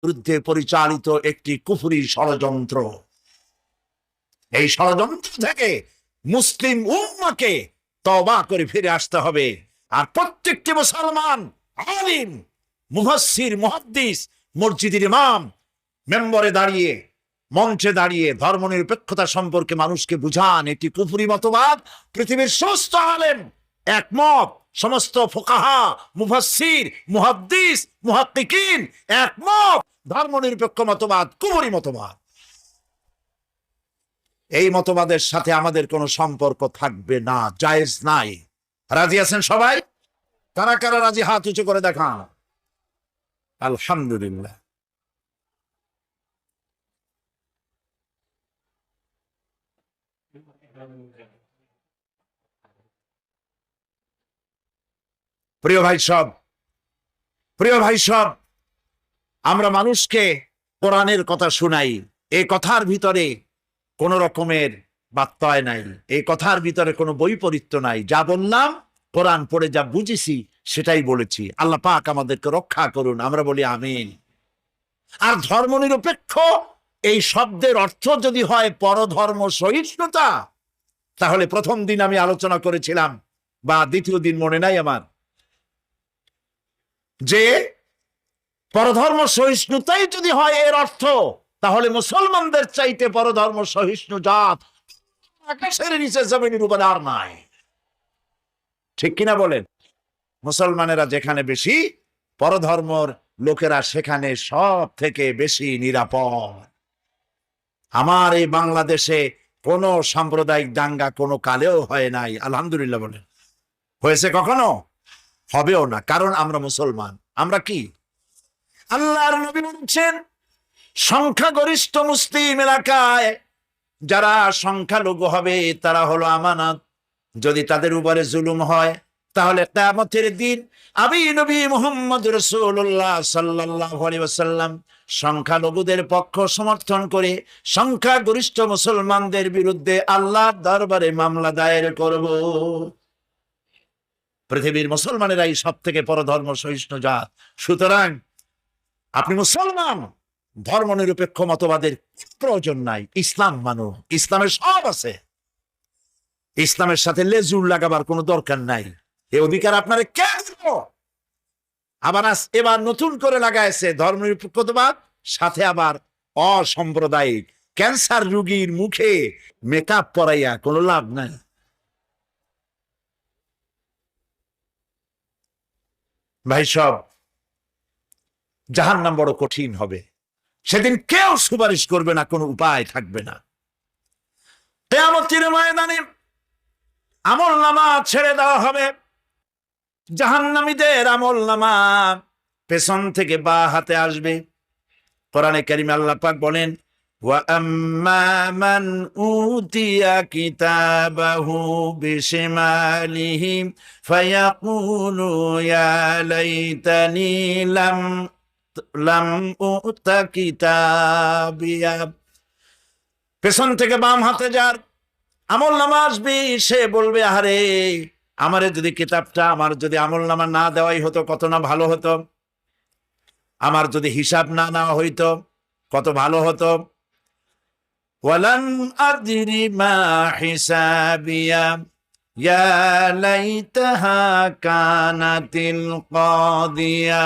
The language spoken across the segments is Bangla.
বিরুদ্ধে পরিচালিত একটি কুফরি ষড়যন্ত্র। এই ষড়যন্ত্র থেকে মুসলিম উম্মাহকে তওবা করে ফিরে আসতে হবে। আর প্রত্যেকটি মুসলমান আলিম, মুফাসসির, মুহাদ্দিস, মসজিদের ইমাম মেম্বরে দাঁড়িয়ে, মঞ্চে দাঁড়িয়ে ধর্মনিরপেক্ষতা সম্পর্কে মানুষকে বুঝান। এটি কুফরি মতবাদ। পৃথিবীর সমস্ত আলেম একমত, সমস্ত ফুকাহা, মুফাসসির, মুহাদ্দিস, মুহাক্কিকিন একমত, ধর্মনিরপেক্ষ মতবাদ কুফরি মতবাদ। এই মতবাদের সাথে আমাদের কোনো সম্পর্ক থাকবে না, জায়েজ নাই। রাজি আছেন সবাই? কারা কারা রাজি হাত উঁচু করে দেখান। আলহামদুলিল্লাহ। প্রিয় ভাই সব, আমরা মানুষকে কোরআনের কথা শুনাই। এই কথার ভিতরে কোন রকমের বাত্যয় নাই, এই কথার ভিতরে কোনো বৈপরীত্য নাই। যা বললাম কোরআন পড়ে যা বুঝেছি সেটাই বলেছি। আল্লাহ পাক আমাদেরকে রক্ষা করুন, আমরা বলি আমিন। আর ধর্মনিরপেক্ষ এই শব্দের অর্থ যদি হয় পরধর্ম সহিষ্ণুতা, তাহলে প্রথম দিন আমি আলোচনা করেছিলাম, বা দ্বিতীয় দিন মনে নাই আমার, যে পরধর্ম সহিষ্ণুতাই যদি হয় এর অর্থ, তাহলে মুসলমানদের চাইতে পরধর্ম সহিষ্ণু জাত আকাশের নিচে জমিনের উপর আর নাই। ঠিক কিনা বলেন? মুসলমানেরা যেখানে বেশি, পরধর্মর লোকেরা সেখানে সব থেকে বেশি নিরাপদ। আমার এই বাংলাদেশে কোন সাম্প্রদায়িক দাঙ্গা কোনো কালেও হয় নাই, আলহামদুলিল্লাহ বলেন। হয়েছে কখনো? হবেও না, কারণ আমরা মুসলমান। আমরা কি? আল্লাহর নবী বলছেন, সংখ্যাগরিষ্ঠ মুসলিম এলাকায় যারা সংখ্যালঘু হবে তারা হলো আমানত। যদি তাদের উপরে জুলুম হয়, তাহলে কিয়ামতের দিন আমি নবী মুহাম্মদ রাসূলুল্লাহ সাল্লাল্লাহু আলাইহি ওয়াসাল্লাম সংখ্যালঘুদের পক্ষ সমর্থন করে সংখ্যাগরিষ্ঠ মুসলমানদের বিরুদ্ধে আল্লাহর দরবারে মামলা দায়ের করব। পৃথিবীর মুসলমানেরাই সব থেকে পরধর্ম সহিষ্ণু জাত। সুতরাং আপনি মুসলমান, ধর্মনিরপেক্ষ মতবাদের প্রয়োজন নাই। ইসলাম মানো, ইসলামের সব আছে। ইসলামের সাথে লেজুর লাগাবার কোনো দরকার নাই। এই অধিকার আপনারে কে দিল? আবার এবার নতুন করে লাগাইছে ধর্মনিরপেক্ষতাবাদ, সাথে আবার অসাম্প্রদায়িক। ক্যান্সার রোগীর মুখে মেকআপ পরাইয়া কোনো লাভ নাই। ভাই সব, জাহান্নাম বড় কঠিন হবে। সেদিন কেউ সুপারিশ করবে না, কোনো উপায় থাকবে না। কিয়ামতের ময়দানে আমলনামা ছেড়ে দেওয়া হবে। জাহান্নামীদের আমলনামা পেছন থেকে বা হাতে আসবে। কোরআনে কারিমে আল্লাহ পাক বলেন, ওয়া আম্মা মান উতিয়া কিতাবাহু বিশিমালিহি ফায়াকুলু ইয়া লাইতানি লাম উতা কিতাবিয়া। পেছন থেকে বাম হাতে যার আমলনামা আসবে, সে বলবে, আরে আমারে যদি কিতাবটা, আমার যদি আমলনামা না দেওয়াই হতো কত না ভালো হতো। আমার যদি হিসাব না নেওয়া হইতো কত ভালো হতো। ওয়ালান আদরি মা হিসাবিয়া ইয়া লাইতাহা কানাতিল কাদিয়া।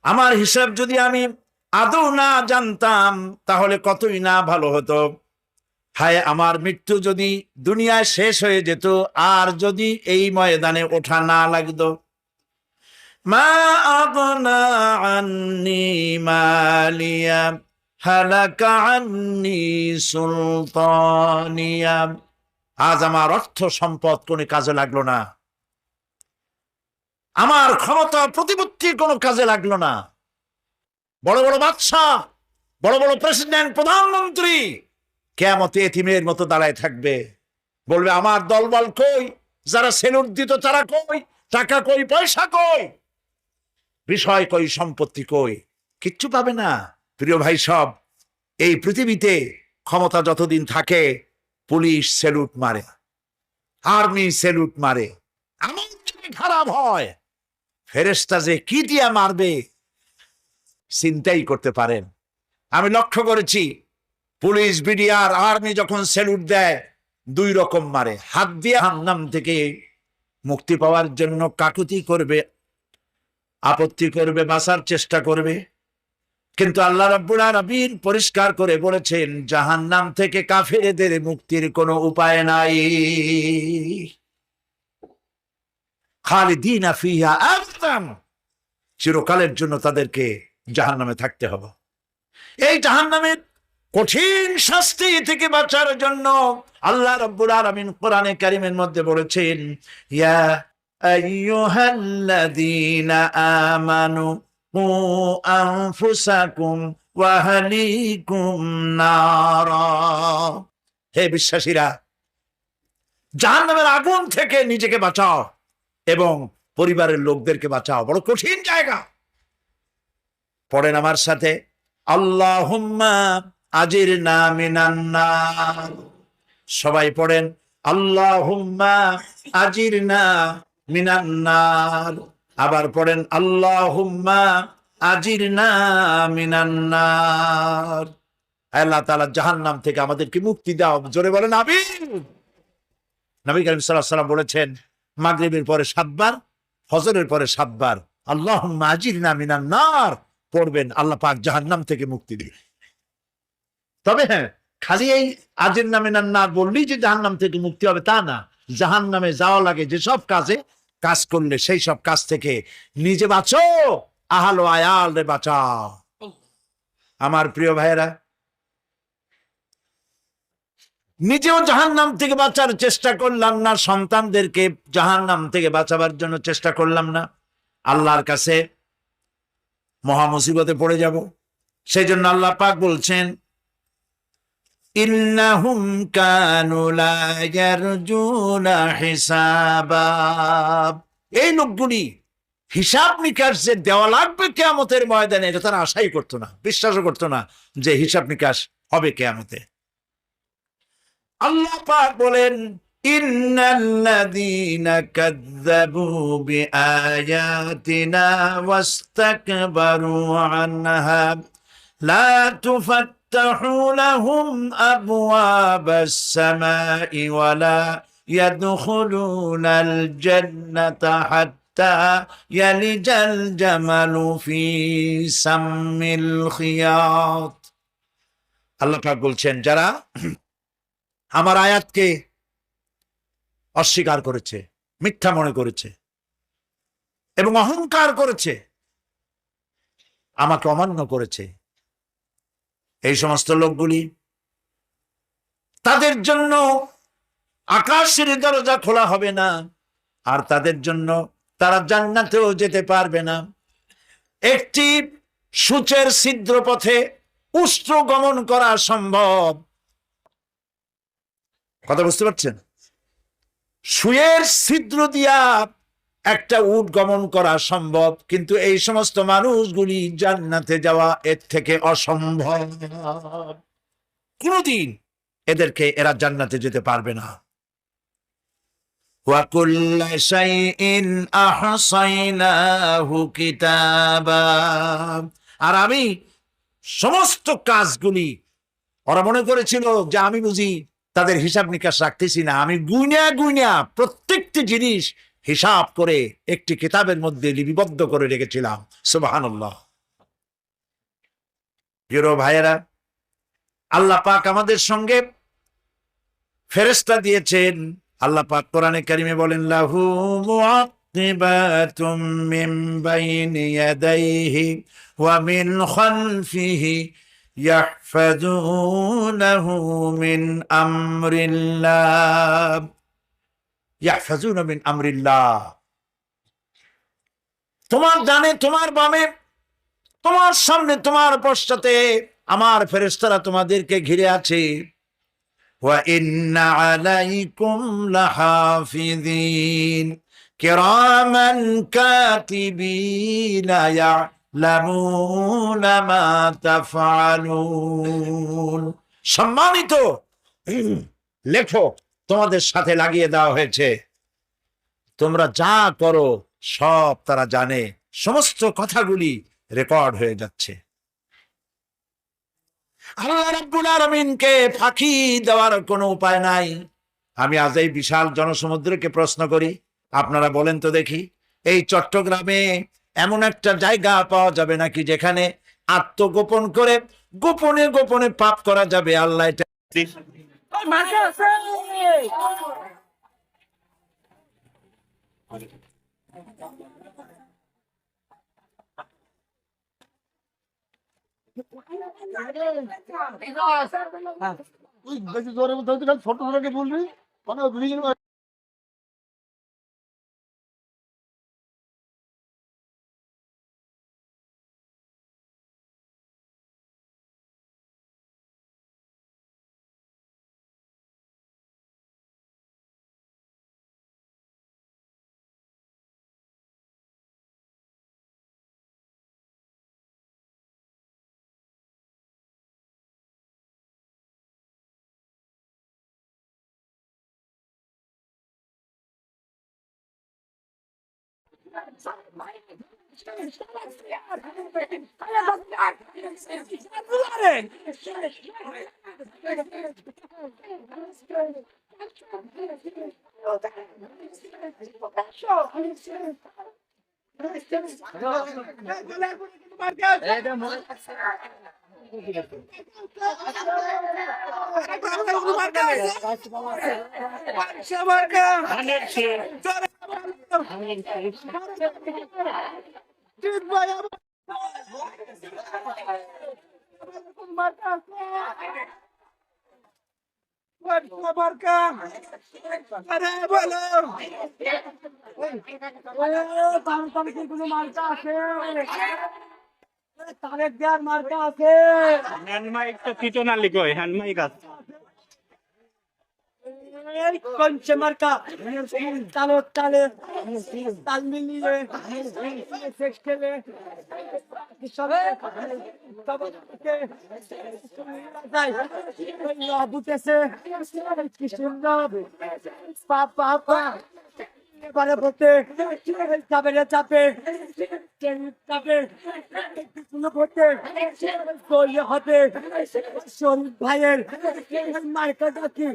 আমার হিসাব যদি আমি আদৌ না জানতাম তাহলে কতই না ভালো হতো। হায় আমার মৃত্যু যদি দুনিয়ায় শেষ হয়ে যেত, আর যদি এই ময়দানে ওঠা না লাগতো। মা আগনা আন্নি মালিয়া হালাকা আন্নি সুলতানিয়া। আজ আমার অর্থ সম্পদ কোনো কাজে লাগলো না, আমার ক্ষমতা প্রতিপত্তি কোনো কাজে লাগলো না। বড় বড় বাদশাহ, বড় বড় প্রেসিডেন্ট, প্রধানমন্ত্রী কিয়ামতে এতিমের মতো দাঁড়ায় থাকবে, বলবে আমার দলবল কই, যারা সেলুট দিত তারা কই, টাকা কই, পয়সা কই, বিষয় কই, সম্পত্তি কই, কিচ্ছু পাবে না। প্রিয় ভাই সব, এই পৃথিবীতে ক্ষমতা যতদিন থাকে পুলিশ সেলুট মারে, আর্মি সেলুট মারে। এমন যদি খারাপ হয়, ফেরেশতা যে কি দিয়া মারবে চিন্তাই করতে পারেন। আমি লক্ষ্য করেছি পুলিশ, বিডিআর, আর্মি যখন স্যালুট দেয় দুই রকম মারে, হাত দিয়ে জাহান্নাম থেকে মুক্তি পাওয়ার জন্য কাকুতি করবে, আপত্তি করবে, বাঁচার চেষ্টা করবে। কিন্তু আল্লাহ রাব্বুল আলামিন পরিষ্কার করে বলেছেন জাহান্নাম থেকে কাফেরদের মুক্তির কোনো উপায় নাই। খালিদিনা ফিহা আবাদান, চিরকালের জন্য তাদেরকে জাহান্নামে থাকতে হবে। এই জাহান্নামের কঠিন শাস্তি থেকে বাঁচার জন্য আল্লাহ রাব্বুল আলামিন কোরআনে কারীমের মধ্যে বলেছেন, ইয়া আইয়ুহাল্লাযীনা আমানু কু আনফুসাকুম ওয়া আহলিকুম নারা, হে বিশ্বাসীরা, জাহান্নামের আগুন থেকে নিজেকে বাঁচাও এবং পরিবারের লোকদেরকে বাঁচাও। বড় কঠিন জায়গা। পড়েন আমার সাথে, আল্লাহুম্মা আজিরনা মিনান নার। সবাই পড়েন, আল্লাহুম্মা আজিরনা মিনান নার। আবার পড়েন, আল্লাহুম্মা আজিরনা মিনান নার। আল্লাহ তাআলা জাহান্নাম থেকে আমাদেরকে মুক্তি দাও। জোরে বলেন আমিন। নবী করিম সাল্লাল্লাহু আলাইহি ওয়াসাল্লাম বলেছেন মাগরিবের পরে 7 বার, ফজরের পরে 7 বার আল্লাহুম্মা আজিরনা মিনান নার পড়বেন, আল্লাহ পাক জাহান্নাম থেকে মুক্তি দিবেন। তবে হ্যাঁ, খালি এই আজিরনা মিনান নার বললেই যে জাহান্নাম থেকে মুক্তি হবে তা না। জাহান্নামে যাওয়া লাগে যেসব কাজ করলে সেই সব কাজ থেকে নিজে বাঁচো, আহাল ও আয়াল রে বাঁচাও। আমার প্রিয় ভাইয়েরা, নিজেও জাহান্নাম থেকে বাঁচার চেষ্টা করলাম না, সন্তানদেরকে জাহান্নাম থেকে বাঁচাবার জন্য চেষ্টা করলাম না, আল্লাহর কাছে মহা মুসিবতে পড়ে যাব। সেই জন্য আল্লাহ পাক বলছেন, ইন্নাহুম কানু লা ইয়ারজুনা হিসাবা, এই লোকগুলি হিসাব নিকাশ যে দেওয়া লাগবে কিয়ামতের ময়দানে এটা তারা আশাই করতো না, বিশ্বাসও করতো না যে হিসাব নিকাশ হবে কিয়ামতে। আল্লাহ পাক বলেন, ইন্নাল্লাযীনা কাযযাবু বিআয়াতিনা ওয়াস্তাকবারু আনহা লা তুফাত্তাহু লাহুম আবওয়াবাস সামাই ওয়া লা ইয়াদখুলুনাল জান্নাতা হাত্তা ইয়ালিজাল জামালু ফি সাম্মিল খিয়াত। আল্লাহ পাক বলছেন, যারা আমার আয়াতকে অস্বীকার করেছে, মিথ্যা মনে করেছে এবং অহংকার করেছে, আমাকে অমান্য করেছে, এই সমস্ত লোকগুলি, তাদের জন্য আকাশের দরজা খোলা হবে না, আর তাদের জন্য তারা জান্নাতেও যেতে পারবে না। একটি সূচের ছিদ্র পথে উষ্ট্র গমন করা সম্ভব, কথা বুঝতে পারছেন? সুয়ের ছিদ্র দিয়া একটা উট গমন করা সম্ভব, কিন্তু এই সমস্ত মানুষগুলি জান্নাতে যাওয়া এর থেকে অসম্ভব। কোনদিন এরা জান্নাতে যেতে পারবে না। ওয়া কুল্লা শাইইন আহসাইনাহু কিতাবা, আর আমি সমস্ত কাজগুলি, ওরা মনে করেছিল যে আমি বুঝি তাদের হিসাব নিকাশ রাখতেছি না, আমি গুইনা প্রত্যেকটি জিনিস হিসাব করে একটি কিতাবের মধ্যে লিপিবদ্ধ করে রেখেছিলাম। সুবহানাল্লাহ। প্রিয় ভাইয়েরা, আল্লাহ পাক আমাদের সঙ্গে ফেরেশতা দিয়েছেন। আল্লাহ পাক কোরআনে কারিমে বলেন, লাহু মুআক্কিবাতুম মিন বাইনি ইয়াদাইহি ওয়া মিন খালফিহি ইয়াহফাযুনাহু মিন আমরিল্লাহ। ইয়াহফাযুনা মিন আমরিল্লাহ, তোমার ডানে, তোমার বামে, তোমার সামনে, তোমার পশ্চাতে আমার ফেরেশতারা তোমাদেরকে ঘিরে আছে। ওয়া ইন্না আলাইকুম লাহাফিযিন কিরামান কাতিবিনা ইয়ালামুনা মা তাফআলুন। সম্মানিত লেখক তোমাদের সাথে লাগিয়ে দেওয়া হয়েছে, তোমরা যা করো সব তারা জানে, সমস্ত কথাগুলি রেকর্ড হয়ে যাচ্ছে। আল্লাহ রাব্বুল আলামিনকে ফাঁকি দেওয়ার কোনো উপায় নাই। আমি আজ এই বিশাল জনসমুদ্রকে প্রশ্ন করি, আপনারা বলেন তো দেখি, এই চট্টগ্রামে এমন একটা জায়গা পাওয়া যাবে নাকি যেখানে আত্মগোপন করে গোপনে গোপনে পাপ করা যাবে? আল্লাহ এটা তুই বেশি জোরে বলতে হচ্ছে, ছোট ছোটকে বলবি মানে মার্কা আছে, তারেক দেওয়ার মার্কা আছে, হ্যান্ডমাইকটা তিতনালি কই হ্যান্ডমাইক আছে, কঞ্চে মার্কা তালে তালে তাল মিলিয়ে সেক্স খেলে বুঝতেছে কি সুন্দর পাপা এবারে বলতে চাপে রে চাপে চাপে করতে করলে হবে শরীফ ভাইয়ের মার্কা ডাকি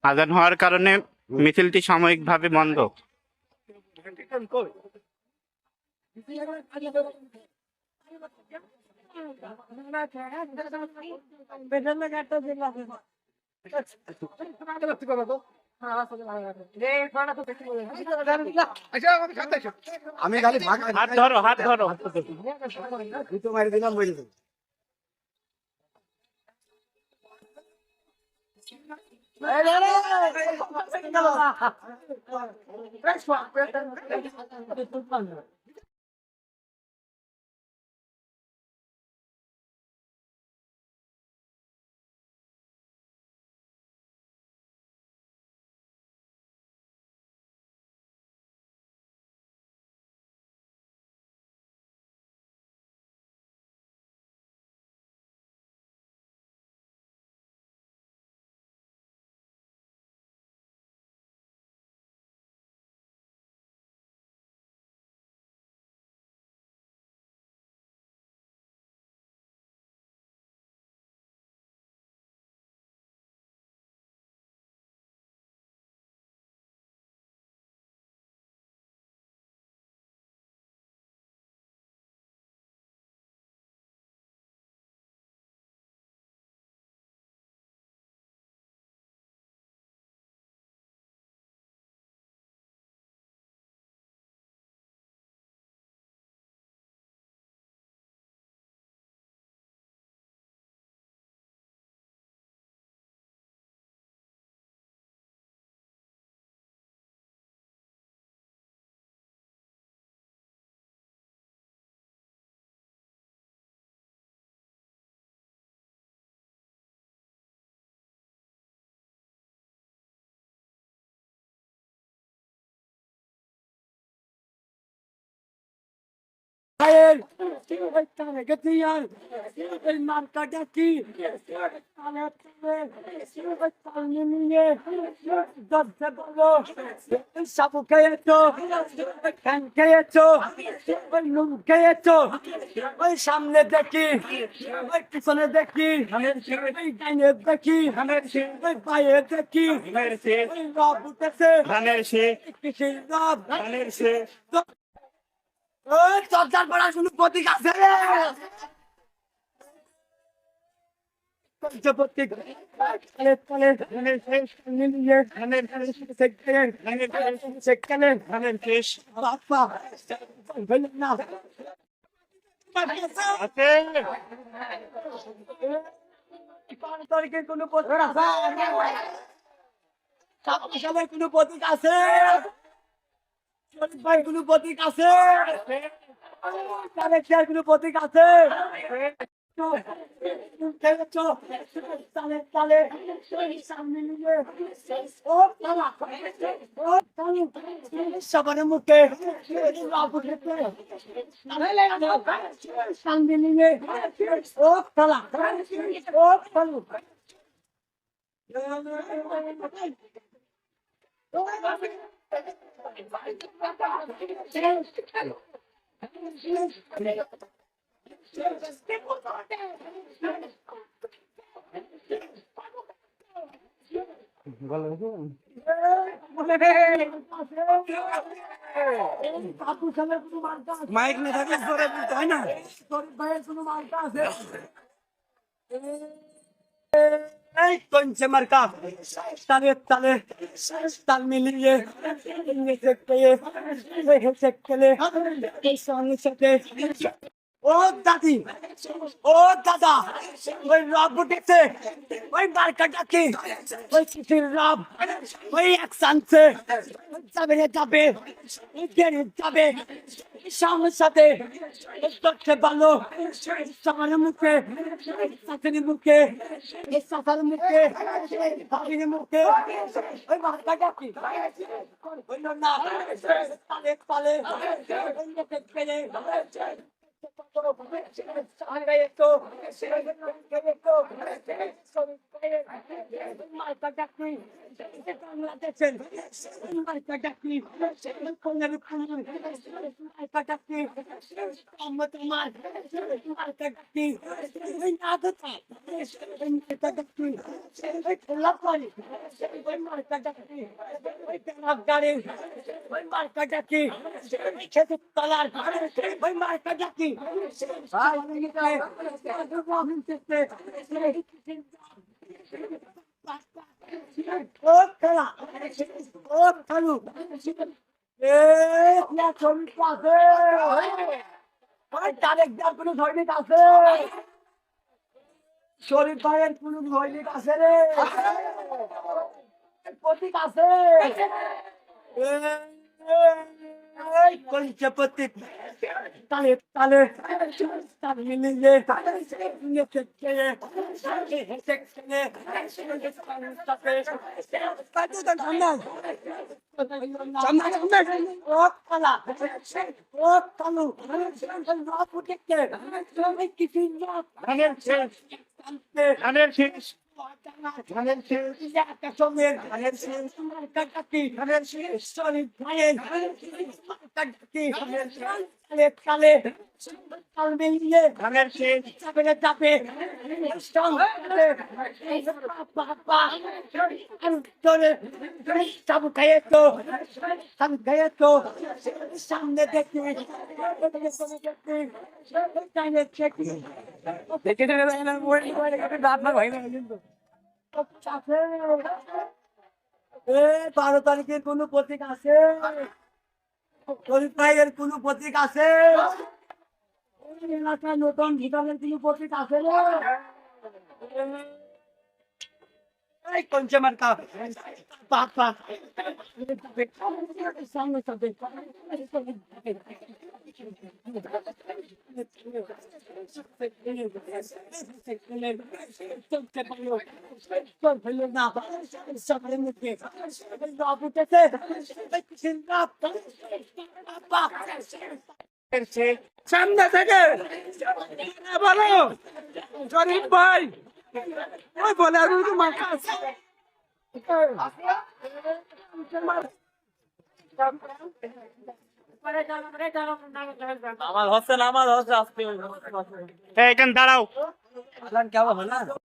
আজান হওয়ার কারণে মিছিলটি সাময়িকভাবে বন্ধ। আমি খালি হাত ধরো, হাত ধরো। মারি দিলাম বলে ভাইয়ের তারে গতিয়ার এই মার্কাটা কি তালে তালে তালে নিয়ে দশে বলো সাবু খেয়েছো খান খেয়েছো ওই নুন খেয়েছো ওই সামনে দেখি ওই পিছনে দেখি ওই ডাইনে দেখি ওই পায়ে দেখি ওই রব উঠেছে কিসের রব ওই চর্চার পড়ার কোনো প্রতীক আছে রে প্রতীক তারিখের কোনো প্রতীক আছে কোনো প্রতীক আছে ভাই কোনো প্রতীক আছে কোনো প্রতীক আছে সবার মুখে সামনে নিয়ে ও খেলা ও খেলু মাইক না থাকলে জোরে বলতে হয় না ভাইয়ের কোনো মার্কা আছে এই কঞ্চে মার্কা তালে তালে তাল মিলিয়ে নিচে পেয়ে হেসে খেলে এই সঙ্গে সাথে ও দাদি ও দাদা ওই রব উঠেছে ওই মার্কাটা কি ওই কিসির রব ওই একসানছে যাবে রে যাবে দেরি যাবে সঙ্গে সাথে করতে ভালো সবার মুখে সাথের মুখে সাফার মুখে ভাবির মুখে ওই মার্কাটা কি ওই না পালে পালে ওই পেলে শরীর ভাইয়ের কোন ধৈর্য আছে রে প্রতীক আছে কঞ্চপতি তালে তালে তালে মিলিয়ে নেচে খেয়ে হেসে খেলে ও খালা ও খালু রব উঠেছে কিছু সামনে দেখি বারো তারিখের কোন প্রতীক আছে ভাইয়ের কোন প্রতীক আছে এলাকায় নতুন ভিতরের কোন প্রতীক আছে কঞ্চমার কাপ পাপা সামনে সাথে সকালে মুখে বাবুটাতে সামনে থেকে বলো শরীফ ভাই ওই বলে আর মাথা আছে এখানে দাঁড়াও। কেমন